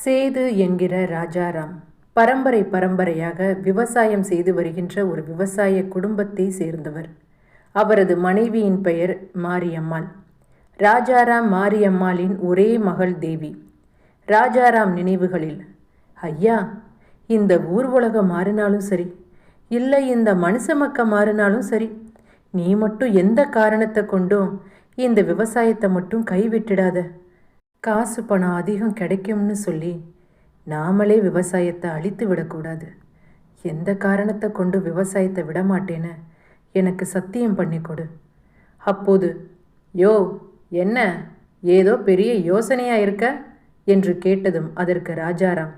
சேது என்கிற ராஜாராம் பரம்பரை பரம்பரையாக விவசாயம் செய்து வருகின்ற ஒரு விவசாய குடும்பத்தை சேர்ந்தவர். அவரது மனைவியின் பெயர் மாரியம்மாள். ராஜாராம் மாரியம்மாளின் ஒரே மகள் தேவி. ராஜாராம் நினைவுகளில், ஐயா, இந்த ஊர் உலகம் மாறினாலும் சரி, இல்லை இந்த மனுஷ மக்க மாறினாலும் சரி, நீ மட்டும் எந்த காரணத்தை கொண்டும் இந்த விவசாயத்தை மட்டும் கைவிட்டுடாத. காசு பணம் அதிகம் கிடைக்கும்னு சொல்லி நாமளே விவசாயத்தை அழித்து விடக்கூடாது. எந்த காரணத்தை கொண்டு விவசாயத்தை விடமாட்டேன்னு எனக்கு சத்தியம் பண்ணி கொடு. அப்போது, யோ, என்ன ஏதோ பெரிய யோசனையா இருக்க என்று கேட்டதும் அதற்கு ராஜாராம்,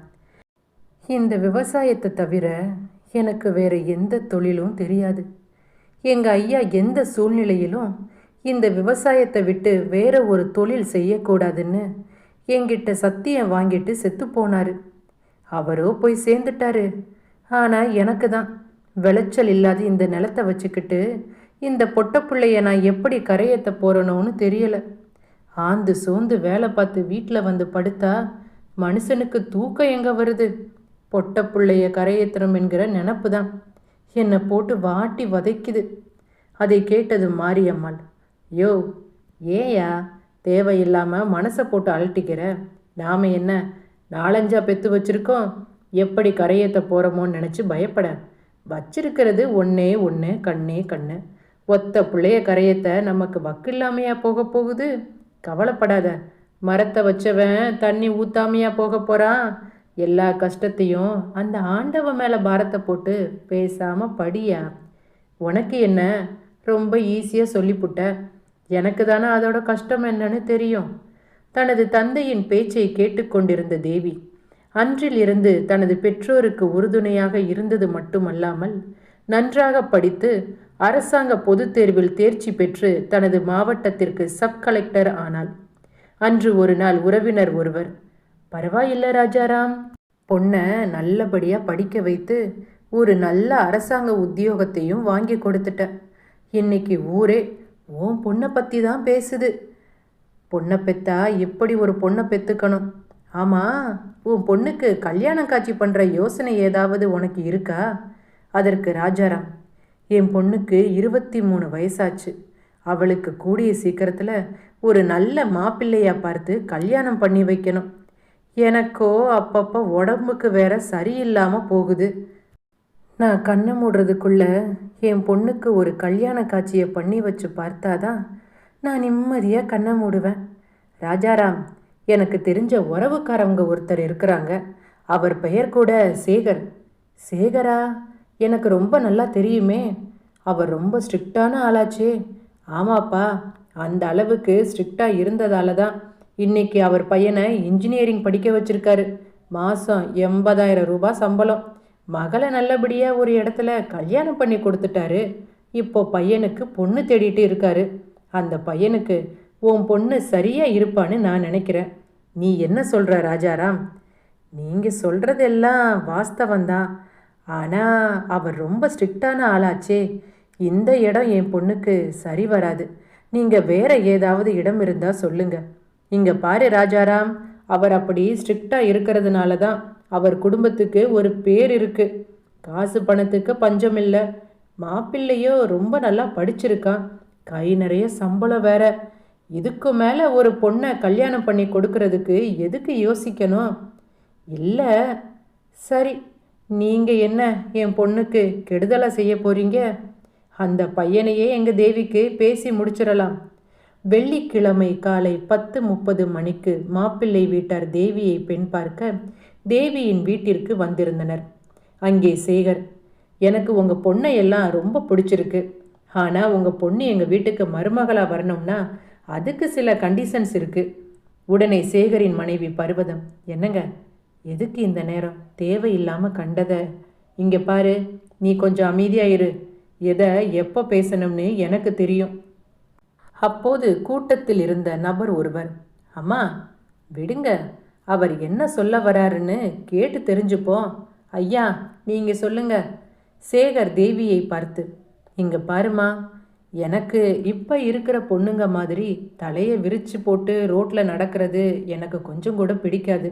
இந்த விவசாயத்தை தவிர எனக்கு வேற எந்த தொழிலும் தெரியாது. எங்கள் ஐயா எந்த சூழ்நிலையிலும் இந்த விவசாயத்தை விட்டு வேற ஒரு தொழில் செய்யக்கூடாதுன்னு என்கிட்ட சத்தியம் வாங்கிட்டு செத்து போனாரு. அவரோ போய் சேர்ந்துட்டாரு. ஆனால் எனக்கு தான் விளைச்சல் இல்லாத இந்த நிலத்தை வச்சுக்கிட்டு இந்த பொட்ட பிள்ளைய நான் எப்படி கரையேற்ற போகிறனோன்னு தெரியலை. ஆந்து சோர்ந்து வேலை பார்த்து வீட்டில் வந்து படுத்தா மனுஷனுக்கு தூக்கம் எங்கே வருது? பொட்ட பிள்ளைய கரையேற்றணும் என்கிற நினப்பு தான் என்னை போட்டு வாட்டி வதைக்குது. அதை கேட்டது மாரியம்மாள், யோ, ஏயா தேவையில்லாமல் மனசை போட்டு அழட்டிக்கிற? நாம் என்ன 4-5 பெற்று வச்சுருக்கோம்? எப்படி கரையேற்ற போகிறோமோன்னு நினச்சி பயப்பட. வச்சிருக்கிறது ஒன்றே ஒன்று, கண்ணே கண்ணு. ஒத்த பிள்ளைய கரையேற்ற நமக்கு வக்கு இல்லாமையா போக போகுது? கவலைப்படாத. மரத்தை வச்சவன் தண்ணி ஊற்றாமையா போக போகிறான்? எல்லா கஷ்டத்தையும் அந்த ஆண்டவன் மேலே பாரத்தை போட்டு பேசாமல் படியா. உனக்கு என்ன ரொம்ப ஈஸியாக சொல்லிப்புட்ட. எனக்கு தானே அதோட கஷ்டம் என்னன்னு தெரியும். தனது தந்தையின் பேச்சை கேட்டுக்கொண்டிருந்த தேவி அன்றில் இருந்து தனது பெற்றோருக்கு உறுதுணையாக இருந்தது மட்டுமல்லாமல் நன்றாக படித்து அரசாங்க பொதுத் தேர்வில் தேர்ச்சி பெற்று தனது மாவட்டத்திற்கு சப் கலெக்டர் ஆனாள். அன்று ஒரு நாள் உறவினர் ஒருவர், பரவாயில்லை ராஜாராம், பொண்ணை நல்லபடியாக படிக்க வைத்து ஒரு நல்ல அரசாங்க உத்தியோகத்தையும் வாங்கி கொடுத்துட்ட. இன்னைக்கு ஊரே உன் பொண்ணை பற்றி தான் பேசுது. பொண்ணை பெத்தா எப்படி ஒரு பொண்ணை பெற்றுக்கணும்? ஆமாம், உன் பொண்ணுக்கு கல்யாணம் காட்சி பண்ணுற யோசனை ஏதாவது உனக்கு இருக்கா? அதற்கு ராஜாராம், என் பொண்ணுக்கு 23 வயசாச்சு. அவளுக்கு கூடிய சீக்கிரத்தில் ஒரு நல்ல மாப்பிள்ளையாக பார்த்து கல்யாணம் பண்ணி வைக்கணும். எனக்கோ அப்பப்போ உடம்புக்கு வேற சரியில்லாமல் போகுது. நான் கண்ணை மூடுறதுக்குள்ள என் பொண்ணுக்கு ஒரு கல்யாண காட்சியை பண்ணி வச்சு பார்த்தாதான் நான் நிம்மதியாக கண்ணை மூடுவேன். ராஜாராம், எனக்கு தெரிஞ்ச உறவுக்காரவங்க ஒருத்தர் இருக்கிறாங்க. அவர் பெயர் கூட சேகர். சேகரா? எனக்கு ரொம்ப நல்லா தெரியுமே. அவர் ரொம்ப ஸ்ட்ரிக்டான ஆளாச்சே. ஆமாப்பா, அந்த அளவுக்கு ஸ்ட்ரிக்டாக இருந்ததால தான் இன்னைக்கு அவர் பையனை இன்ஜினியரிங் படிக்க வச்சிருக்காரு. மாதம் 80,000 ரூபாய் சம்பளம். மகளை நல்லபடியாக ஒரு இடத்துல கல்யாணம் பண்ணி கொடுத்துட்டாரு. இப்போ பையனுக்கு பொண்ணு தேடிட்டு இருக்காரு. அந்த பையனுக்கு உன் பொண்ணு சரியாக இருப்பான்னு நான் நினைக்கிறேன். நீ என்ன சொல்கிற ராஜாராம்? நீங்கள் சொல்கிறதெல்லாம் வாஸ்தவந்தான். ஆனால் அவர் ரொம்ப ஸ்ட்ரிக்டான ஆளாச்சே. இந்த இடம் என் பொண்ணுக்கு சரி வராது. நீங்கள் வேற ஏதாவது இடம் இருந்தால் சொல்லுங்கள். இங்கே பாரு ராஜாராம், அவர் அப்படி ஸ்ட்ரிக்டாக இருக்கிறதுனால தான் அவர் குடும்பத்துக்கு ஒரு பேர் இருக்குது. காசு பணத்துக்கு பஞ்சம் இல்லை. மாப்பிள்ளையோ ரொம்ப நல்லா படிச்சிருக்கான். கை நிறைய சம்பளம் வேற. இதுக்கு மேலே ஒரு பொண்ணை கல்யாணம் பண்ணி கொடுக்கறதுக்கு எதுக்கு யோசிக்கணும்? இல்லை, சரி, நீங்கள் என்ன என் பொண்ணுக்கு கெடுதலை செய்ய போகிறீங்க? அந்த பையனையே எங்கள் தேவிக்கு பேசி முடிச்சிடலாம். வெள்ளிக்கிழமை காலை 10:30 மணிக்கு மாப்பிள்ளை வீட்டார் தேவியை பெண் பார்க்க தேவியின் வீட்டிற்கு வந்திருந்தனர். அங்கே சேகர், எனக்கு உங்கள் பொண்ணை எல்லாம் ரொம்ப பிடிச்சிருக்கு. ஆனால் உங்கள் பொண்ணு எங்கள் வீட்டுக்கு மருமகளாக வரணும்னா அதுக்கு சில கண்டிஷன்ஸ் இருக்குது. உடனே சேகரின் மனைவி பர்வதம், என்னங்க, எதுக்கு இந்த நேரம் தேவையில்லாமல் கண்டதை? இங்கே பாரு, நீ கொஞ்சம் அமைதியாயிரு. எதை எப்போ பேசணும்னு எனக்கு தெரியும். அப்போது கூட்டத்தில் இருந்த நபர் ஒருவர், அம்மா விடுங்க, அவர் என்ன சொல்ல வராருன்னு கேட்டு தெரிஞ்சுப்போம். ஐயா, நீங்கள் சொல்லுங்க. சேகர் தேவியை பார்த்து, இங்கே பாருமா, எனக்கு இப்போ இருக்கிற பொண்ணுங்க மாதிரி தலையை விரித்து போட்டு ரோட்டில் நடக்கிறது எனக்கு கொஞ்சம் கூட பிடிக்காது.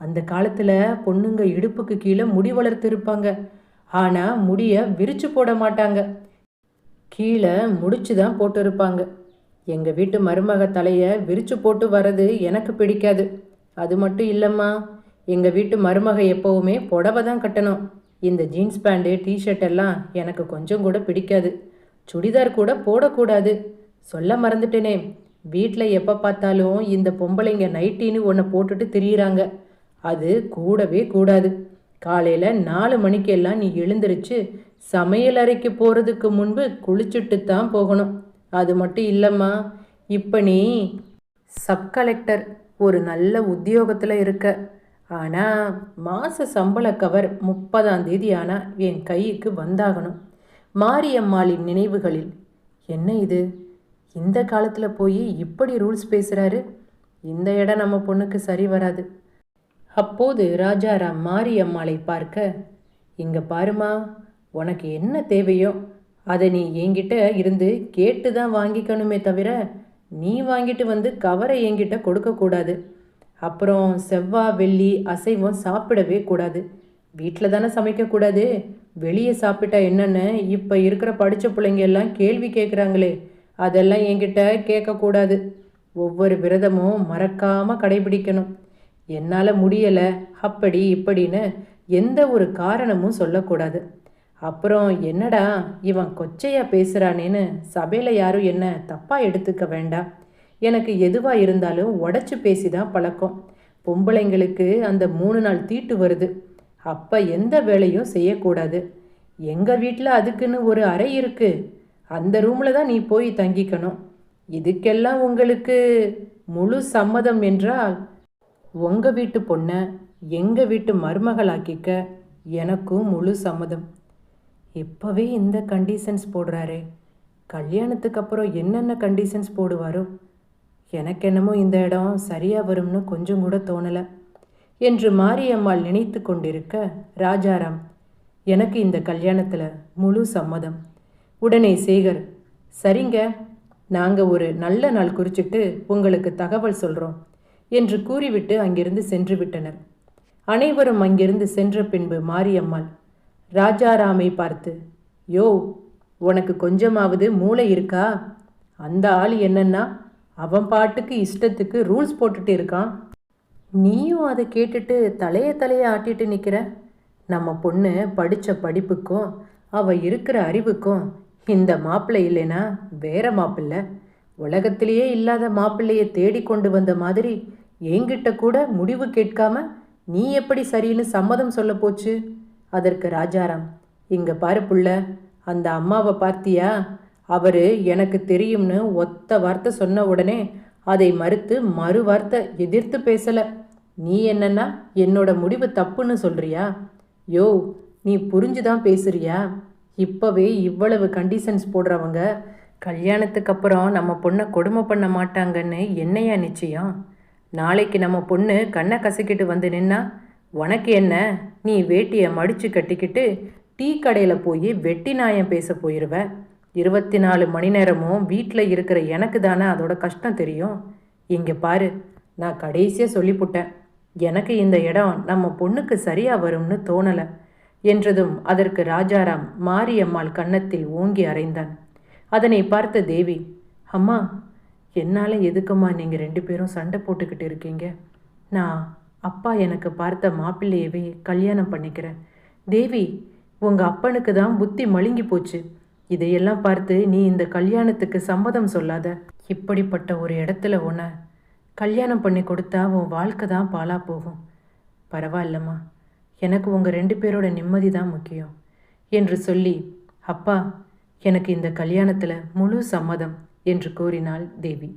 அந்த காலத்தில் பொண்ணுங்க இடுப்புக்கு கீழே முடி வளர்த்து இருப்பாங்க. ஆனால் முடியை விரிச்சு போட மாட்டாங்க, கீழே முடிச்சு தான் போட்டு இருப்பாங்க. எங்கள் வீட்டு மருமக தலையை விரிச்சு போட்டு வர்றது எனக்கு பிடிக்காது. அது மட்டும் இல்லைம்மா, எங்கள் வீட்டு மருமக எப்போவுமே புடவை தான் கட்டணும். இந்த ஜீன்ஸ் பேண்ட்டு டிஷர்ட் எல்லாம் எனக்கு கொஞ்சம் கூட பிடிக்காது. சுடிதார் கூட போடக்கூடாது. சொல்ல மறந்துட்டேனே, வீட்டில் எப்போ பார்த்தாலும் இந்த பொம்பளைங்க நைட்டின்னு ஒன்று போட்டுட்டு திரியிறாங்க. அது கூடவே கூடாது. காலையில் 4 மணிக்கெல்லாம் நீ எழுந்திருச்சு சமையல் அறைக்கு போகிறதுக்கு முன்பு குளிச்சுட்டு தான் போகணும். அது மட்டும் இல்லைம்மா, இப்போ நீ சப் கலெக்டர், ஒரு நல்ல உத்தியோகத்தில் இருக்க. ஆனால் மாத சம்பள கவர் 30ஆம் தேதி ஆனால் என் கைக்கு வந்தாகணும். மாரியம்மாளின் நினைவுகளில், என்ன இது, இந்த காலத்தில் போய் இப்படி ரூல்ஸ் பேசுகிறாரு, இந்த இடம் நம்ம பொண்ணுக்கு சரி வராது. அப்போது ராஜாராம் மாரியம்மாளை பார்க்க, இங்கே பாருமா, உனக்கு என்ன தேவையோ அதை நீ என்கிட்ட இருந்து கேட்டு தான் வாங்கிக்கணுமே தவிர நீ வாங்கிட்டு வந்து கவரை என்கிட்ட கொடுக்கக்கூடாது. அப்புறம் செவ்வாய் வெள்ளி அசைவம் சாப்பிடவே கூடாது. வீட்டில் தானே சமைக்கக்கூடாது, வெளியே சாப்பிட்டா என்னென்னு இப்போ இருக்கிற படித்த பிள்ளைங்க எல்லாம் கேள்வி கேட்குறாங்களே, அதெல்லாம் என்கிட்ட கேட்கக்கூடாது. ஒவ்வொரு விரதமும் மறக்காமல் கடைபிடிக்கணும். என்னால் முடியலை அப்படி இப்படின்னு எந்த ஒரு காரணமும் சொல்லக்கூடாது. அப்புறம் என்னடா இவன் கொச்சையாக பேசுகிறானேன்னு சபையில் யாரும் என்ன தப்பாக எடுத்துக்க வேண்டாம். எனக்கு எதுவாக இருந்தாலும் உடச்சி பேசி தான் பழக்கம். பொம்பளைங்களுக்கு அந்த 3 நாள் தீட்டு வருது, அப்போ எந்த வேலையும் செய்யக்கூடாது. எங்கள் வீட்டில் அதுக்குன்னு ஒரு அறை இருக்குது, அந்த ரூமில் தான் நீ போய் தங்கிக்கணும். இதுக்கெல்லாம் உங்களுக்கு முழு சம்மதம் என்றால் உங்கள் வீட்டு பொண்ணை எங்கள் வீட்டு மருமகளாக்கிக்க எனக்கும் முழு சம்மதம். இப்போவே இந்த கண்டிஷன்ஸ் போடுறாரே, கல்யாணத்துக்கு அப்புறம் என்னென்ன கண்டிஷன்ஸ் போடுவாரோ. எனக்கு என்னமோ இந்த இடம் சரியாக வரும்னு கொஞ்சம் கூட தோணலை என்று மாரியம்மாள் நினைத்து கொண்டிருக்க, ராஜாராம், எனக்கு இந்த கல்யாணத்தில் முழு சம்மதம். உடனே சேகர், சரிங்க, நாங்கள் ஒரு நல்ல நாள் குறிச்சிட்டு உங்களுக்கு தகவல் சொல்கிறோம் என்று கூறிவிட்டு அங்கிருந்து சென்று விட்டனர். அனைவரும் அங்கிருந்து சென்ற பின்பு மாரியம்மாள் ராஜாராமை பார்த்து, யோ, உனக்கு கொஞ்சமாவது மூளை இருக்கா? அந்த ஆள் என்னன்னா அவன் பாட்டுக்கு இஷ்டத்துக்கு ரூல்ஸ் போட்டுட்டு இருக்கான், நீயும் அதை கேட்டுட்டு தலையை ஆட்டிட்டு நிற்கிற. நம்ம பொண்ணு படித்த படிப்புக்கும் அவள் இருக்கிற அறிவுக்கும் இந்த மாப்பிள்ளை இல்லைன்னா வேற மாப்பிள்ளை, உலகத்திலேயே இல்லாத மாப்பிள்ளையை தேடி கொண்டு வந்த மாதிரி என்கிட்ட கூட முடிவு கேட்காம நீ எப்படி சரின்னு சம்மதம் சொல்ல போச்சு? அதற்கு ராஜாராம், இங்கே பாரு புள்ள, அந்த அம்மாவை பார்த்தியா? அவர் எனக்கு தெரியும்னு ஒத்த வார்த்தை சொன்ன உடனே அதை மறுத்து மறு வார்த்தை எதிர்த்து பேசலை. நீ என்னன்னா என்னோட முடிவு தப்புன்னு சொல்கிறியா? யோ, நீ புரிஞ்சுதான் பேசுறியா? இப்போவே இவ்வளவு கண்டிஷன்ஸ் போடுறவங்க கல்யாணத்துக்கு அப்புறம் நம்ம பொண்ணை கொடுமை பண்ண மாட்டாங்கன்னு என்னையா நிச்சயம்? நாளைக்கு நம்ம பொண்ணு கண்ணை கசக்கிட்டு வந்து நின்னா உனக்கு என்ன? நீ வேட்டியை மடித்து கட்டிக்கிட்டு டீ கடையில் போய் வெட்டி நாயம் பேச போயிடுவ. 24 மணி நேரமும் வீட்டில் இருக்கிற எனக்கு தானே அதோட கஷ்டம் தெரியும். இங்கே பாரு, நான் கடைசியாக சொல்லிப்புட்டேன், எனக்கு இந்த இடம் நம்ம பொண்ணுக்கு சரியாக வரும்னு தோணலை என்றதும் அதற்கு ராஜாராம் மாரியம்மாள் கன்னத்தில் ஓங்கி அறைந்தான். அதனை பார்த்த தேவி, அம்மா, என்னால் எதுக்கும்மா நீங்கள் 2 பேரும் சண்டை போட்டுக்கிட்டு இருக்கீங்க? நான் அப்பா எனக்கு பார்த்த மாப்பிள்ளையவே கல்யாணம் பண்ணிக்கிறேன். தேவி, உங்கள் அப்பனுக்கு தான் புத்தி மழுங்கி போச்சு. இதையெல்லாம் பார்த்து நீ இந்த கல்யாணத்துக்கு சம்மதம் சொல்லாத. இப்படிப்பட்ட ஒரு இடத்துல உன்னை கல்யாணம் பண்ணி கொடுத்தா உன் வாழ்க்கை தான் பாழா போகும். பரவாயில்லம்மா, எனக்கு உங்கள் 2 பேரோட நிம்மதி தான் முக்கியம் என்று சொல்லி, அப்பா, எனக்கு இந்த கல்யாணத்தில் முழு சம்மதம் என்று கூறினாள் தேவி.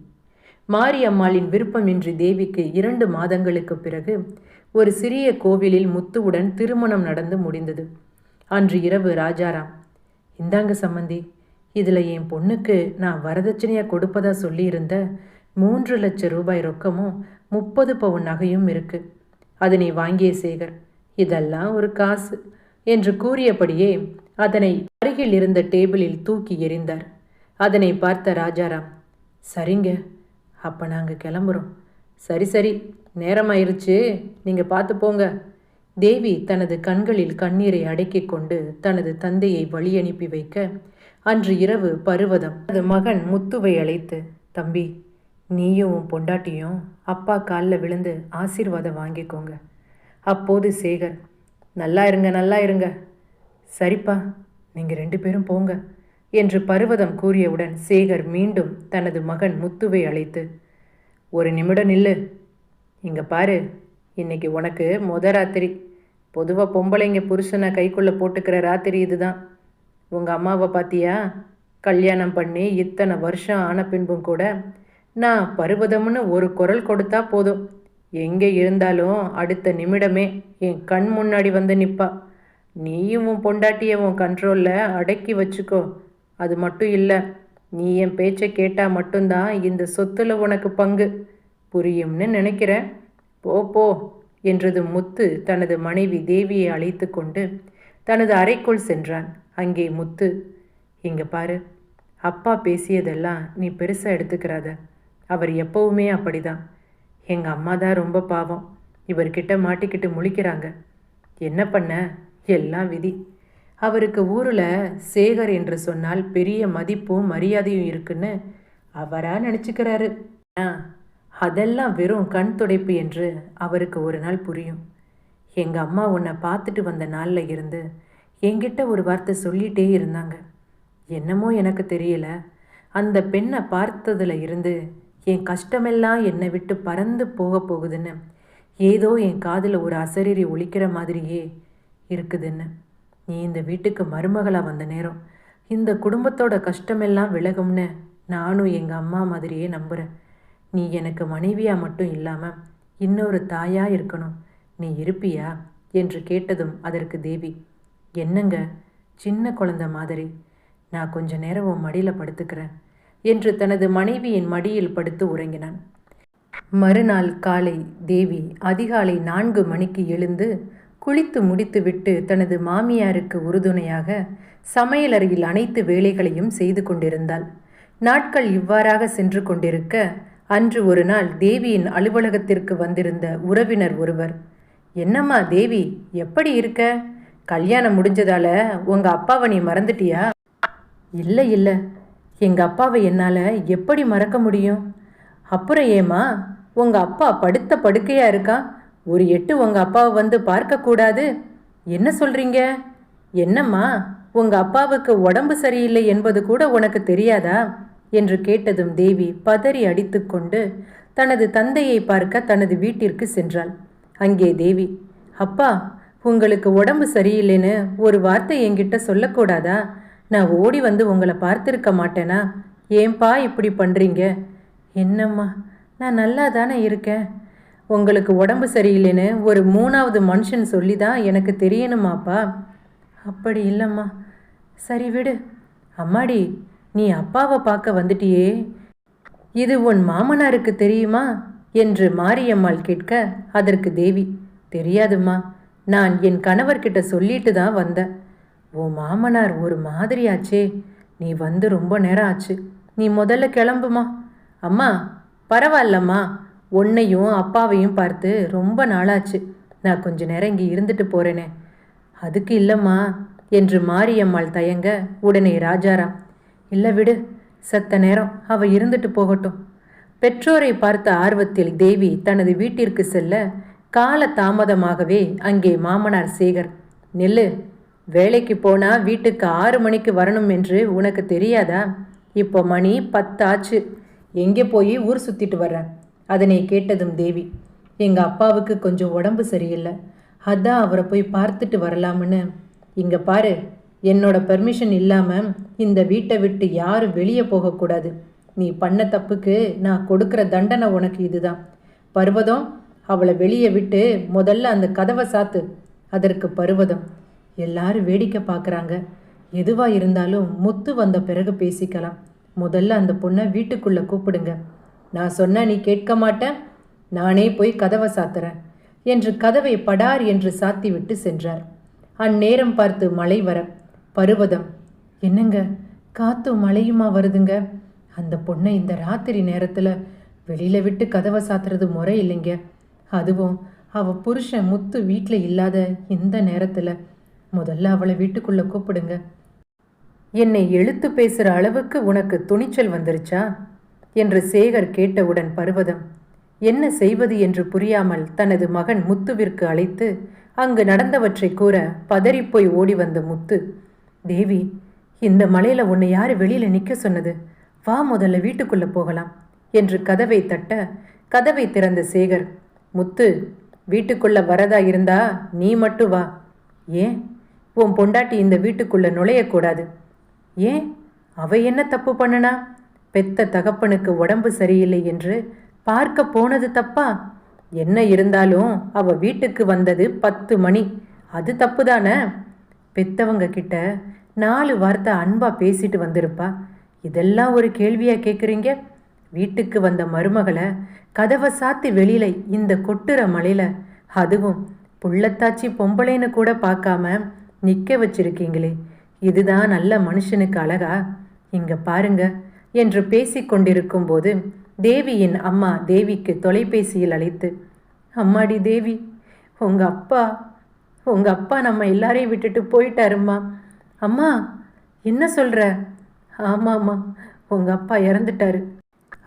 மாரியம்மாளின் விருப்பமின்றி தேவிக்கு 2 மாதங்களுக்கு பிறகு ஒரு சிறிய கோவிலில் முத்துவுடன் திருமணம் நடந்து முடிந்தது. அன்று இரவு ராஜாராம், இந்தாங்க சம்மந்தி, இதில் என் பொண்ணுக்கு நான் வரதட்சணையாக கொடுப்பதா சொல்லியிருந்த 3 லட்சம் ரூபாய் ரொக்கமும் 30 பவுன் நகையும் இருக்கு, அதனை வாங்கிய சேகர், இதெல்லாம் ஒரு காசு என்று கூறியபடியே அதனை அருகில் இருந்த டேபிளில் தூக்கி எறிந்தார். அதனை பார்த்த ராஜாராம், சரிங்க, அப்போ நாங்கள் கிளம்புறோம். சரி சரி, நேரமாயிருச்சு, நீங்கள் பார்த்து போங்க. தேவி தனது கண்களில் கண்ணீரை அடக்கிக் கொண்டு தனது தந்தையை வழி அனுப்பி வைக்க, அன்று இரவு பருவதம் தனது மகன் முத்துவை அழைத்து, தம்பி, நீயும் உன் பொண்டாட்டியும் அப்பா காலில் விழுந்து ஆசீர்வாதம் வாங்கிக்கோங்க. அப்போது சேகர், நல்லா இருங்க, நல்லா இருங்க. சரிப்பா, நீங்கள் 2 பேரும் போங்க என்று பருவதம் கூறியவுடன் சேகர் மீண்டும் தனது மகன் முத்துவை அழைத்து, ஒரு நிமிடம் நில்லு. இங்கே பாரு, இன்னைக்கு உனக்கு ராத்திரி. பொதுவாக பொம்பளைங்க புருஷனை கைக்குள்ளே போட்டுக்கிற ராத்திரி இதுதான். உங்கள் அம்மாவை பார்த்தியா? கல்யாணம் பண்ணி இத்தனை வருஷம் ஆன பின்பும் கூட நான் பருவதம்னு ஒரு குரல் கொடுத்தா போதும், எங்கே இருந்தாலும் அடுத்த நிமிடமே என் கண் முன்னாடி வந்து நிற்பா. நீயும் உன் பொண்டாட்டியை உன் கண்ட்ரோலில் அடக்கி வச்சுக்கோ. அது மட்டும் இல்லை, நீ என் பேச்சை கேட்டால் மட்டும்தான் இந்த சொத்துல உனக்கு பங்கு. புரியும்னு நினைக்கிறேன். போ போ என்றது முத்து தனது மனைவி தேவியை அழைத்து கொண்டு தனது அறைக்குள் சென்றான். அங்கே முத்து, இங்கே பாரு, அப்பா பேசியதெல்லாம் நீ பெருசாக எடுத்துக்கிறாத. அவர் எப்பவுமே அப்படிதான். எங்கள் அம்மா தான் ரொம்ப பாவம். இவர்கிட்ட மாட்டிக்கிட்டு முழிக்கிறாங்க. என்ன பண்ண, எல்லாம் விதி. அவருக்கு ஊரில் சேகர் என்று சொன்னால் பெரிய மதிப்பும் மரியாதையும் இருக்குன்னு அவராக நினச்சிக்கிறாரு. அதெல்லாம் வெறும் கண் துடைப்பு என்று அவருக்கு ஒரு நாள் புரியும். எங்கள் அம்மா உன்னை பார்த்துட்டு வந்த நாளில் இருந்து என்கிட்ட ஒரு வார்த்தை சொல்லிகிட்டே இருந்தாங்க. என்னமோ எனக்கு தெரியல, அந்த பெண்ணை பார்த்ததில் இருந்து என் கஷ்டமெல்லாம் என்னை விட்டு பறந்து போக போகுதுன்னு, ஏதோ என் காதில் ஒரு அசரீரி ஒலிக்கிற மாதிரியே இருக்குதுன்னு. நீ இந்த வீட்டுக்கு மருமகளாக வந்த நேரம் இந்த குடும்பத்தோட கஷ்டமெல்லாம் விலகும்னு நானும் எங்கள் அம்மா மாதிரியே நம்புகிறேன். நீ எனக்கு மனைவியாக மட்டும் இல்லாமல் இன்னொரு தாயாக இருக்கணும். நீ இருப்பியா என்று கேட்டதும் அதற்கு தேவி, என்னங்க சின்ன குழந்தை மாதிரி, நான் கொஞ்ச நேரம் உன் மடியில் படுத்துக்கிறேன் என்று தனது மனைவியின் மடியில் படுத்து உறங்கினான். மறுநாள் காலை தேவி அதிகாலை 4 மணிக்கு எழுந்து குளித்து முடித்துவிட்டு தனது மாமியாருக்கு உறுதுணையாக சமையலறையில் அனைத்து வேலைகளையும் செய்து கொண்டிருந்தாள். நாட்கள் இவ்வாறாக சென்று கொண்டிருக்க, அன்று ஒரு நாள் தேவியின் அலுவலகத்திற்கு வந்திருந்த உறவினர் ஒருவர், என்னம்மா தேவி, எப்படி இருக்க? கல்யாணம் முடிஞ்சதால உங்க அப்பாவை நீ மறந்துட்டியா? இல்லை இல்லை, எங்க அப்பாவை என்னால் எப்படி மறக்க முடியும்? அப்புறம் ஏமா உங்க அப்பா படுத்த படுக்கையா இருக்கா? ஒரு எட்டு உங்க அப்பாவை வந்து பார்க்கக்கூடாது? என்ன சொல்றீங்க? என்னம்மா, உங்க அப்பாவுக்கு உடம்பு சரியில்லை என்பது கூட உனக்கு தெரியாதா என்று கேட்டதும் தேவி பதறி அடித்து கொண்டு தனது தந்தையை பார்க்க தனது வீட்டிற்கு சென்றாள். அங்கே தேவி, அப்பா, உங்களுக்கு உடம்பு சரியில்லைன்னு ஒரு வார்த்தை என்கிட்ட சொல்லக்கூடாதா? நான் ஓடி வந்து உங்களை பார்த்துருக்க மாட்டேனா? ஏன்பா இப்படி பண்ணுறீங்க? என்னம்மா, நான் நல்லா தானே இருக்கேன். உங்களுக்கு உடம்பு சரியில்லைன்னு ஒரு 3வது மனுஷன் சொல்லி தான் எனக்கு தெரியணுமாப்பா? அப்படி இல்லைம்மா. சரி விடு. அம்மாடி, நீ அப்பாவை பார்க்க வந்துட்டியே, இது உன் மாமனாருக்கு தெரியுமா என்று மாரியம்மாள் கேட்க, அதற்கு தேவி, தெரியாதும்மா, நான் என் கணவர்கிட்ட சொல்லிட்டு தான் வந்தேன். உன் மாமனார் ஒரு மாதிரியாச்சே, நீ வந்து ரொம்ப நேரம் ஆச்சு, நீ முதல்ல கிளம்புமா. அம்மா, பரவாயில்லம்மா, உன்னையும் அப்பாவையும் பார்த்து ரொம்ப நாளாச்சு, நான் கொஞ்ச நேரம் இங்கே இருந்துட்டு போகிறேனே. அதுக்கு இல்லைம்மா என்று மாரியம்மாள் தயங்க, உடனே ராஜாராம், இல்லை விடு, சத்த நேரம் அவள் இருந்துட்டு போகட்டும். பெற்றோரை பார்த்த ஆர்வத்தில் தேவி தனது வீட்டிற்கு செல்ல கால தாமதமாகவே அங்கே மாமனார் சேகர், நெல்லு, வேலைக்கு போனால் வீட்டுக்கு 6 மணிக்கு வரணும் என்று உனக்கு தெரியாதா? இப்போ மணி 10 ஆச்சு, எங்கே போய் ஊர் சுற்றிட்டு வர்றேன். அதனை கேட்டதும் தேவி, எங்கள் அப்பாவுக்கு கொஞ்சம் உடம்பு சரியில்லை, அதான் அவரை போய் பார்த்துட்டு வரலாம்னு. இங்கே பாரு, என்னோட பெர்மிஷன் இல்லாமல் இந்த வீட்டை விட்டு யாரும் வெளியே போகக்கூடாது. நீ பண்ண தப்புக்கு நான் கொடுக்குற தண்டனை உனக்கு இதுதான். பர்வதம், அவளை வெளியே விட்டு முதல்ல அந்த கதவை சாத்து. அதற்கு பர்வதம், எல்லாரும் வேடிக்கை பார்க்குறாங்க, எதுவாக இருந்தாலும் முத்து வந்த பிறகு பேசிக்கலாம். முதல்ல அந்த பொண்ணை வீட்டுக்குள்ளே கூப்பிடுங்க. நான் சொன்ன நீ கேட்க மாட்டேன், நானே போய் கதவை சாத்துறேன் என்று கதவை படார் என்று சாத்திவிட்டு சென்றார். அந்நேரம் பார்த்து மழை வர, பருவதம், என்னங்க காத்தும் மழையுமா வருதுங்க? அந்த பொண்ணை இந்த ராத்திரி நேரத்தில் வெளியில் விட்டு கதவை சாத்துறது முறை இல்லைங்க. அதுவும் அவ புருஷன் முத்து வீட்டில் இல்லாத இந்த நேரத்தில் முதல்ல அவளை வீட்டுக்குள்ளே கூப்பிடுங்க. என்னை எழுத்து பேசுகிற அளவுக்கு உனக்கு துணிச்சல் வந்துருச்சா என்று சேகர் கேட்டவுடன் பர்வதம் என்ன செய்வது என்று புரியாமல் தனது மகன் முத்துவிற்கு அழைத்து அங்கு நடந்தவற்றை கூற பதறிப்போய் ஓடி வந்த முத்து, தேவி, இந்த மலையில உன்னை யாரு வெளியில நிற்க சொன்னது? வா, முதல்ல வீட்டுக்குள்ள போகலாம் என்று கதவை தட்ட கதவை திறந்த சேகர், முத்து, வீட்டுக்குள்ள வரதா இருந்தா நீ மட்டும் வா. ஏன் உன் பொண்டாட்டி இந்த வீட்டுக்குள்ள நுழையக்கூடாது? ஏன்? அவ என்ன தப்பு பண்ணனா? பெத்த தகப்பனுக்கு உடம்பு சரியில்லை என்று பார்க்க போனது தப்பா? என்ன இருந்தாலும் அவ வீட்டுக்கு வந்தது 10 மணி, அது தப்பு தானே? பெத்தவங்க கிட்ட 4 வார்த்தை அன்பா பேசிட்டு வந்திருப்பா. இதெல்லாம் ஒரு கேள்வியா கேட்குறீங்க? வீட்டுக்கு வந்த மருமகளை கதவை சாத்தி வெளியில இந்த கொட்டுற மலையில, அதுவும் புள்ளத்தாச்சி பொம்பளைன்னு கூட பார்க்காம நிற்க வச்சிருக்கீங்களே, இதுதான் நல்ல மனுஷனுக்கு அழகா? இங்க பாருங்க என்று பேசிக்கொண்டிருக்கும் போது தேவியின் அம்மா தேவிக்கு தொலைபேசியில் அழைத்து, அம்மாடி தேவி, உங்க அப்பா நம்ம எல்லாரையும் விட்டுட்டு போயிட்டாருமா. அம்மா, என்ன சொல்ற? ஆமாம்மா, உங்க அப்பா இறந்துட்டாரு.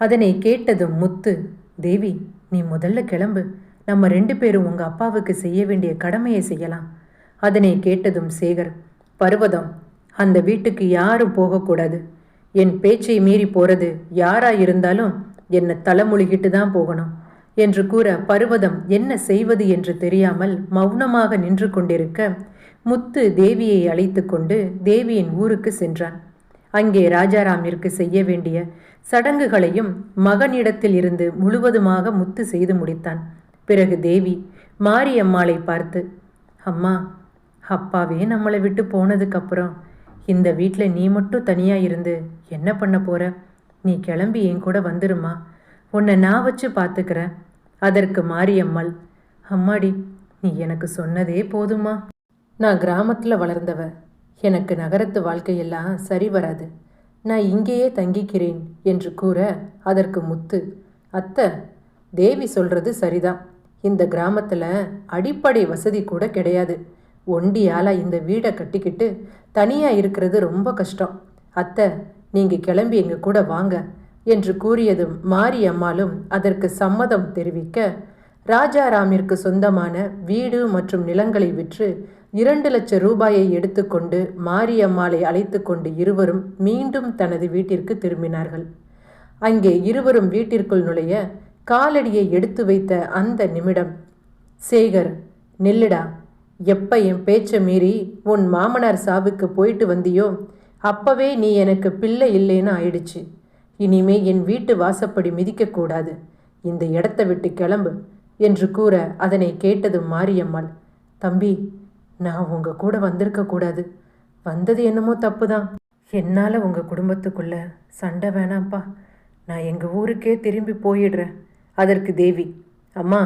அதனை கேட்டதும் முத்து, தேவி, நீ முதல்ல கிளம்பு, நம்ம 2 பேரும் உங்க அப்பாவுக்கு செய்ய வேண்டிய கடமையை செய்யலாம். அதனை கேட்டதும் சேகர், பர்வதம், அந்த வீட்டுக்கு யாரும் போகக்கூடாது. என் பேச்சை மீறி போறது யாரா இருந்தாலும் என்னை தலைமொழிகிட்டு தான் போகணும் என்று கூற பர்வதம் என்ன செய்வது என்று தெரியாமல் மௌனமாக நின்று கொண்டிருக்க முத்து தேவியை அழைத்து கொண்டு தேவியின் ஊருக்கு சென்றான். அங்கே ராஜாராமிற்கு செய்ய வேண்டிய சடங்குகளையும் மகனிடத்தில் இருந்து முழுவதுமாக முத்து செய்து முடித்தான். பிறகு தேவி மாரியம்மாளை பார்த்து, அம்மா, அப்பாவே நம்மளை விட்டு போனதுக்கப்புறம் இந்த வீட்டில் நீ மட்டும் தனியாக இருந்து என்ன பண்ண போற? நீ கிளம்பி என் கூட வந்துருமா, உன்னை நான் வச்சு பார்த்துக்கிறேன். அதற்கு மாரியம்மாள், அம்மாடி, நீ எனக்கு சொன்னதே போதுமா. நான் கிராமத்தில் வளர்ந்தவ, எனக்கு நகரத்து வாழ்க்கையெல்லாம் சரி வராது, நான் இங்கேயே தங்கிக்கிறேன் என்று கூற அதற்கு முத்து, அத்தை, தேவி சொல்கிறது சரிதான். இந்த கிராமத்தில் அடிப்படை வசதி கூட கிடையாது. ஒண்டியால் இந்த வீடை கட்டிக்கிட்டு தனியாக இருக்கிறது ரொம்ப கஷ்டம். அத்தை, நீங்கள் கிளம்பி எங்கள் கூட வாங்க என்று கூறியதும் மாரியம்மாளும் அதற்கு சம்மதம் தெரிவிக்க ராஜாராமிற்கு சொந்தமான வீடு மற்றும் நிலங்களை விற்று 2 லட்சம் ரூபாயை எடுத்துக்கொண்டு மாரியம்மாளை அழைத்து கொண்டு இருவரும் மீண்டும் தனது வீட்டிற்கு திரும்பினார்கள். அங்கே இருவரும் வீட்டிற்குள் நுழைய காலடியை எடுத்து வைத்த அந்த நிமிடம், சேகர், நில்லுடா, எப்ப என் பேச்சை மீறி உன் மாமனார் சாவுக்கு போயிட்டு வந்தியோ அப்பவே நீ எனக்கு பிள்ளை இல்லைன்னு ஆயிடுச்சு. இனிமே என் வீட்டு வாசப்படி மிதிக்கக்கூடாது, இந்த இடத்த விட்டு கிளம்பு என்று கூற அதனை கேட்டதும் மாரியம்மாள், தம்பி, நான் உங்கள் கூட வந்திருக்கக்கூடாது, வந்தது என்னமோ தப்பு தான். என்னால் உங்கள் குடும்பத்துக்குள்ள சண்டை வேணாம்ப்பா, நான் எங்கள் ஊருக்கே திரும்பி போயிடுறேன். அதற்கு தேவி, அம்மா,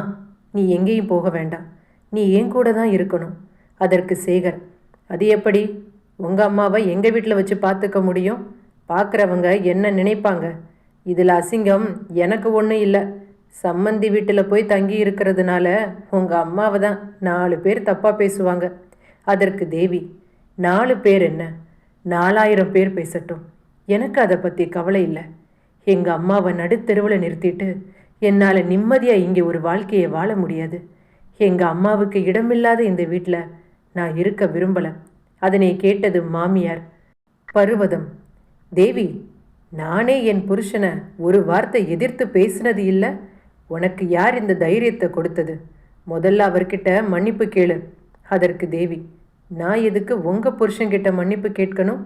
நீ எங்கேயும் போக வேண்டாம், நீ என் கூட தான் இருக்கணும். அதற்கு சேகர், அது எப்படி? உங்கள் அம்மாவை எங்கள் வீட்டில் வச்சு பார்த்துக்க முடியும்? பார்க்குறவங்க என்ன நினைப்பாங்க? இதில் அசிங்கம் எனக்கு ஒன்றும் இல்லை. சம்மந்தி வீட்டில் போய் தங்கி இருக்கிறதுனால உங்கள் அம்மாவை தான் 4 பேர் தப்பாக பேசுவாங்க. அதற்கு தேவி, 4 பேர் என்ன, 4000 பேர் பேசட்டும், எனக்கு அதை பற்றி கவலை இல்லை. எங்கள் அம்மாவை நடுத்தெருவில் நிறுத்திட்டு என்னால் நிம்மதியாக இங்கே ஒரு வாழ்க்கையை வாழ முடியாது. எங்கள் அம்மாவுக்கு இடமில்லாத இந்த வீட்டில் நான் இருக்க விரும்பலை. அதனை கேட்டது மாமியார் பர்வதம், தேவி, நானே என் புருஷனை ஒரு வார்த்தை எதிர்த்து பேசினது இல்லை. உனக்கு யார் இந்த தைரியத்தை கொடுத்தது? முதல்ல அவர்கிட்ட மன்னிப்பு கேளு. அதற்கு தேவி, நான் எதுக்கு உங்கள் புருஷன்கிட்ட மன்னிப்பு கேட்கணும்?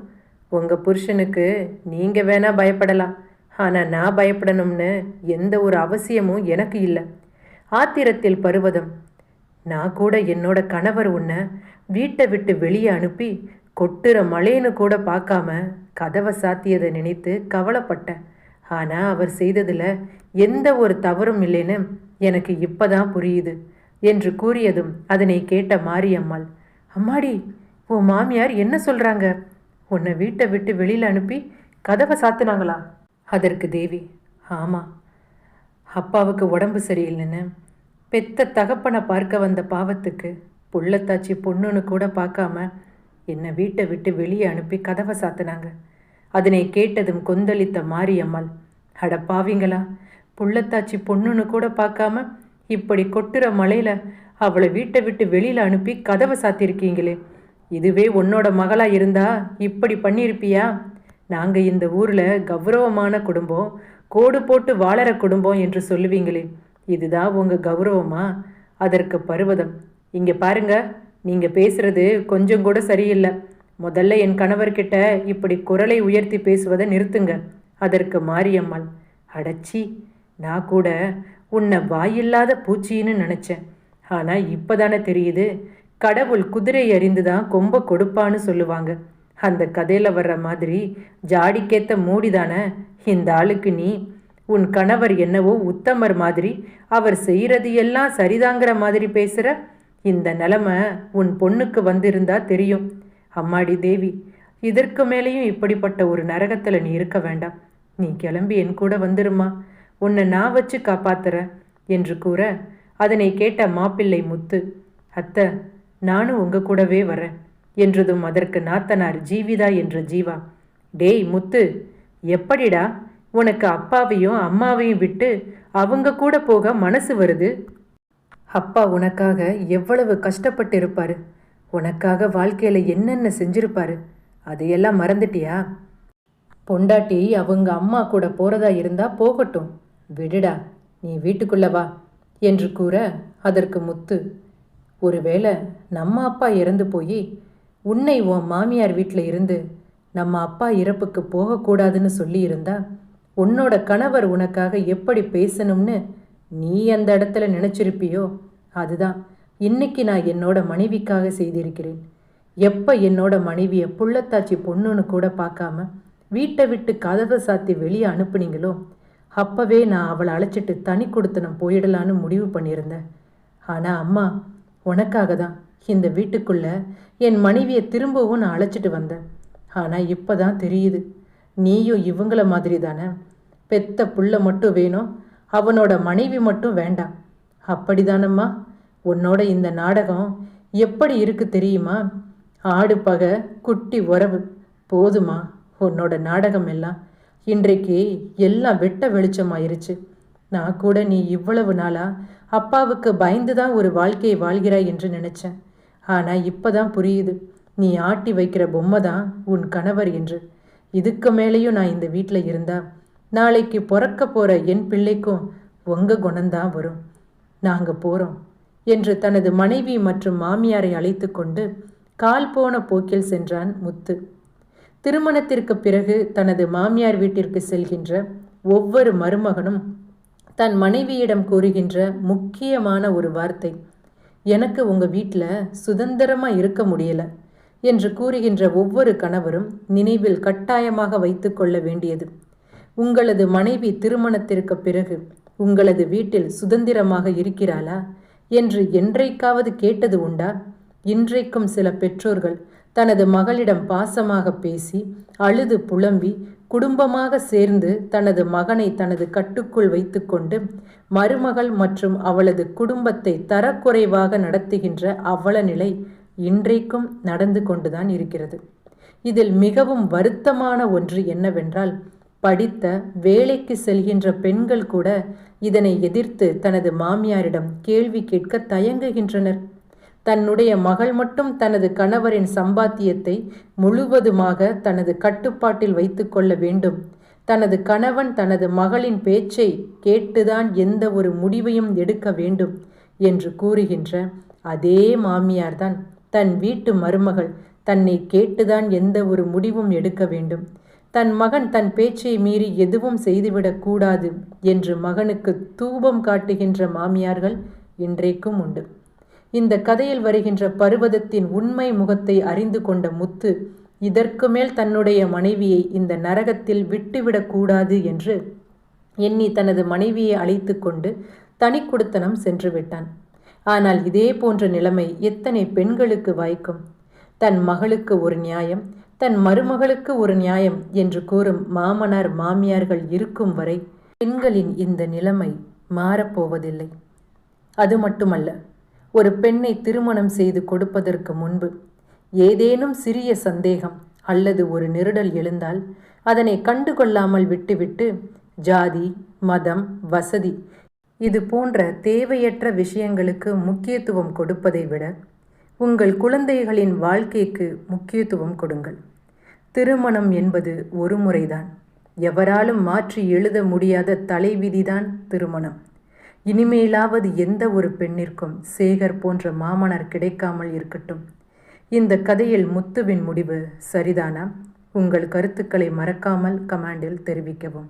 உங்கள் புருஷனுக்கு நீங்கள் வேணா பயப்படலாம், ஆனால் நான் பயப்படணும்னு எந்த ஒரு அவசியமும் எனக்கு இல்லை. ஆத்திரத்தில் பர்வதம், நான் கூட என்னோட கணவர் உன்னை வீட்டை விட்டு வெளியே அனுப்பி கொட்டுற மழைன்னு கூட பார்க்காம கதவை சாத்தியதை நினைத்து கவலைப்பட்டேன். ஆனால் அவர் செய்ததில் எந்த ஒரு தவறும் இல்லைன்னு எனக்கு இப்போதான் புரியுது என்று கூறியதும் அதனை கேட்ட மாரியம்மாள், அம்மாடி, உன் மாமியார் என்ன சொல்கிறாங்க? உன்னை வீட்டை விட்டு வெளியில் அனுப்பி கதவை சாத்துனாங்களா? அதற்கு தேவி, ஆமாம், அப்பாவுக்கு உடம்பு சரியில்லைன்னு பெத்த தகப்பனை பார்க்க வந்த பாவத்துக்கு புள்ளத்தாச்சி பொண்ணுன்னு கூட பார்க்காம என்னை வீட்டை விட்டு வெளியே அனுப்பி கதவை சாத்தினாங்க. அதனை கேட்டதும் கொந்தளித்த மாரியம்மாள், அட பாவிங்களா, புள்ளத்தாச்சி பொண்ணுன்னு கூட பார்க்காம இப்படி கொட்டுற மழையில அவளை வீட்டை விட்டு வெளியில் அனுப்பி கதவை சாத்திருக்கீங்களே, இதுவே உன்னோட மகளா இருந்தா இப்படி பண்ணியிருப்பியா? நாங்கள் இந்த ஊரில் கௌரவமான குடும்பம், கோடு போட்டு வாழற குடும்பம் என்று சொல்லுவீங்களே, இதுதான் உங்கள் கௌரவமா? அதற்கு பருவதம், இங்கே பாருங்க, நீங்கள் பேசுறது கொஞ்சம் கூட சரியில்லை. முதல்ல என் கணவர்கிட்ட இப்படி குரலை உயர்த்தி பேசுவதை நிறுத்துங்க. அதற்கு மாரியம்மாள், அடச்சி, நான் கூட உன்னை வாயில்லாத பூச்சின்னு நினச்சேன். ஆனால் இப்போதானே தெரியுது, கடவுள் குதிரை அறிந்து தான் கொம்பை கொடுப்பான்னு சொல்லுவாங்க. அந்த கதையில் வர்ற மாதிரி ஜாடிக்கேத்த மூடிதானே இந்த ஆளுக்கு நீ. உன் கணவர் என்னவோ உத்தமர் மாதிரி அவர் செய்கிறது எல்லாம் சரிதாங்கிற மாதிரி பேசுகிற. இந்த நிலைமை உன் பொண்ணுக்கு வந்திருந்தா தெரியும். அம்மாடி தேவி, இதற்கு மேலேயும் இப்படிப்பட்ட ஒரு நரகத்தில் நீ இருக்க வேண்டாம். நீ கிளம்பி என் கூட வந்துருமா, உன்னை நான் வச்சு காப்பாத்துறேன் என்று கூற, அதனை கேட்ட மாப்பிள்ளை முத்து, அத்தை, நானும் உங்க கூடவே வரேன் என்றதும் அதற்கு நாத்தனார் ஜீவிதா என்ற ஜீவா, டேய் முத்து, எப்படிடா உனக்கு அப்பாவையும் அம்மாவையும் விட்டு அவங்க கூட போக மனசு வருது? அப்பா உனக்காக எவ்வளவு கஷ்டப்பட்டு இருப்பாரு, உனக்காக வாழ்க்கையில் என்னென்ன செஞ்சிருப்பாரு, அதையெல்லாம் மறந்துட்டியா? பொண்டாட்டி அவங்க அம்மா கூட போகிறதா இருந்தா போகட்டும், விடுடா, நீ வீட்டுக்குள்ள வா என்று கூற, அதற்கு முத்து, ஒருவேளை நம்ம அப்பா இறந்து போய் உன்னை உன் மாமியார் வீட்டில் இருந்து நம்ம அப்பா இறப்புக்கு போகக்கூடாதுன்னு சொல்லியிருந்தா உன்னோட கணவர் உனக்காக எப்படி பேசணும்னு நீ அந்த இடத்துல நினச்சிருப்பியோ, அதுதான் இன்னைக்கு நான் என்னோட மனைவிக்காக செய்திருக்கிறேன். எப்போ என்னோட மனைவியை புள்ளத்தாச்சி பொண்ணுன்னு கூட பார்க்காம வீட்டை விட்டு கதவை சாத்தி வெளியே அனுப்புனீங்களோ, அப்போவே நான் அவளை அழைச்சிட்டு தனி கொடுத்தனம் போயிடலான்னு முடிவு பண்ணியிருந்தேன். ஆனால் அம்மா, உனக்காக தான் இந்த வீட்டுக்குள்ள என் மனைவியை திரும்பவும் நான் அழைச்சிட்டு வந்தேன். ஆனால் இப்போ தான் தெரியுது, நீயும் இவங்கள மாதிரி தானே. பெத்த புள்ள மட்டும் வேணும், அவனோட மனைவி மட்டும் வேண்டாம். அப்படிதானம்மா? உன்னோட இந்த நாடகம் எப்படி இருக்கு தெரியுமா? ஆடு பகை குட்டி உறவு போதுமா உன்னோட நாடகம் எல்லாம்? இன்றைக்கு எல்லாம் வெட்ட வெளிச்சமாயிருச்சு. நான் கூட நீ இவ்வளவு நாளா அப்பாவுக்கு பயந்து தான் ஒரு வாழ்க்கையை வாழ்கிறாய் என்று நினைச்சேன். ஆனால் இப்போதான் புரியுது, நீ ஆட்டி வைக்கிற பொம்மை தான் உன் கணவர் என்று. இதுக்கு மேலேயும் நான் இந்த வீட்டில் இருந்தா நாளைக்கு பிறக்க போகிற என் பிள்ளைக்கும் உங்கள் குணம்தான் வரும். நாங்கள் போகிறோம் என்று தனது மனைவி மற்றும் மாமியாரை அழைத்து கொண்டு கால் போன போக்கில் சென்றான் முத்து. திருமணத்திற்கு பிறகு தனது மாமியார் வீட்டிற்கு செல்கின்ற ஒவ்வொரு மருமகனும் தன் மனைவியிடம் கூறுகின்ற முக்கியமான ஒரு வார்த்தை, எனக்கு உங்கள் வீட்டில் சுதந்திரமாக இருக்க முடியலை என்று கூறுகின்ற ஒவ்வொரு கணவரும் நினைவில் கட்டாயமாக வைத்து கொள்ள வேண்டியது, உங்களது மனைவி திருமணத்திற்கு பிறகு உங்களது வீட்டில் சுதந்திரமாக இருக்கிறாளா என்று என்றைக்காவது கேட்டது உண்டா? இன்றைக்கும் சில பெற்றோர்கள் தனது மகளிடம் பாசமாக பேசி அழுது புலம்பி குடும்பமாக சேர்ந்து தனது மகனை தனது கட்டுக்குள் வைத்துக்கொண்டு மருமகள் மற்றும் அவளது குடும்பத்தை தரக்குறைவாக நடத்துகின்ற அவல நிலை இன்றைக்கும் நடந்து கொண்டுதான் இருக்கிறது. இதில் மிகவும் வருத்தமான ஒன்று என்னவென்றால், படித்த வேலைக்கு செல்கின்ற பெண்கள் கூட இதனை எதிர்த்து தனது மாமியாரிடம் கேள்வி கேட்க தயங்குகின்றனர். தன்னுடைய மகள் மட்டும் தனது கணவரின் சம்பாத்தியத்தை முழுவதுமாக தனது கட்டுப்பாட்டில் வைத்து கொள்ள வேண்டும், தனது கணவன் தனது மகளின் பேச்சை கேட்டுதான் எந்த ஒரு முடிவையும் எடுக்க வேண்டும் என்று கூறுகின்ற அதே மாமியார்தான் தன் வீட்டு மருமகள் தன்னை கேட்டுதான் எந்த ஒரு முடிவும் எடுக்க வேண்டும், தன் மகன் தன் பேச்சை மீறி எதுவும் செய்துவிடக்கூடாது என்று மகனுக்கு தூபம் காட்டுகின்ற மாமியார்கள் இன்றைக்கும் உண்டு. இந்த கதையில் வருகின்ற பருவதத்தின் உண்மை முகத்தை அறிந்து கொண்ட முத்து இதற்கு மேல் தன்னுடைய மனைவியை இந்த நரகத்தில் விட்டுவிடக்கூடாது என்று எண்ணி தனது மனைவியை அழைத்து கொண்டு தனி குடித்தனம் சென்று விட்டான். ஆனால் இதே போன்ற நிலைமை எத்தனை பெண்களுக்கு வாய்க்கும்? தன் மகளுக்கு ஒரு நியாயம், தன் மருமகளுக்கு ஒரு நியாயம் என்று கூறும் மாமனார் மாமியார்கள் இருக்கும் வரை பெண்களின் இந்த நிலைமை மாறப்போவதில்லை. அது மட்டுமல்ல, ஒரு பெண்ணை திருமணம் செய்து கொடுப்பதற்கு முன்பு ஏதேனும் சிறிய சந்தேகம் அல்லது ஒரு நெருடல் எழுந்தால் அதனை கண்டுகொள்ளாமல் விட்டுவிட்டு ஜாதி, மதம், வசதி இது போன்ற தேவையற்ற விஷயங்களுக்கு முக்கியத்துவம் கொடுப்பதை விட உங்கள் குழந்தைகளின் வாழ்க்கைக்கு முக்கியத்துவம் கொடுங்கள். திருமணம் என்பது ஒரு முறைதான். எவராலும் மாற்றி எழுத முடியாத தலைவிதிதான் திருமணம். இனிமேலாவது எந்த ஒரு பெண்ணிற்கும் சேகர் போன்ற மாமனார் கிடைக்காமல் இருக்கட்டும். இந்த கதையில் முத்துவின் முடிவு சரிதானா? உங்கள் கருத்துக்களை மறக்காமல் கமெண்டில் தெரிவிக்கவும்.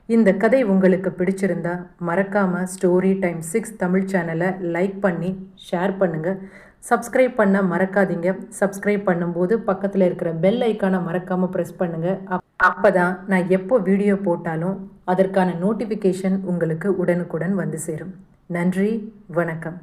இந்த கதை உங்களுக்கு பிடிச்சிருந்தா மறக்காமல் ஸ்டோரி டைம் 6 தமிழ் சேனலை லைக் பண்ணி ஷேர் பண்ணுங்கள். சப்ஸ்கிரைப் பண்ண மறக்காதீங்க. சப்ஸ்கிரைப் பண்ணும்போது பக்கத்தில் இருக்கிற பெல் ஐக்கானை மறக்காமல் ப்ரெஸ் பண்ணுங்கள். அப்போ தான் நான் எப்போ வீடியோ போட்டாலும் அதற்கான நோட்டிஃபிகேஷன் உங்களுக்கு உடனுக்குடன் வந்து சேரும். நன்றி, வணக்கம்.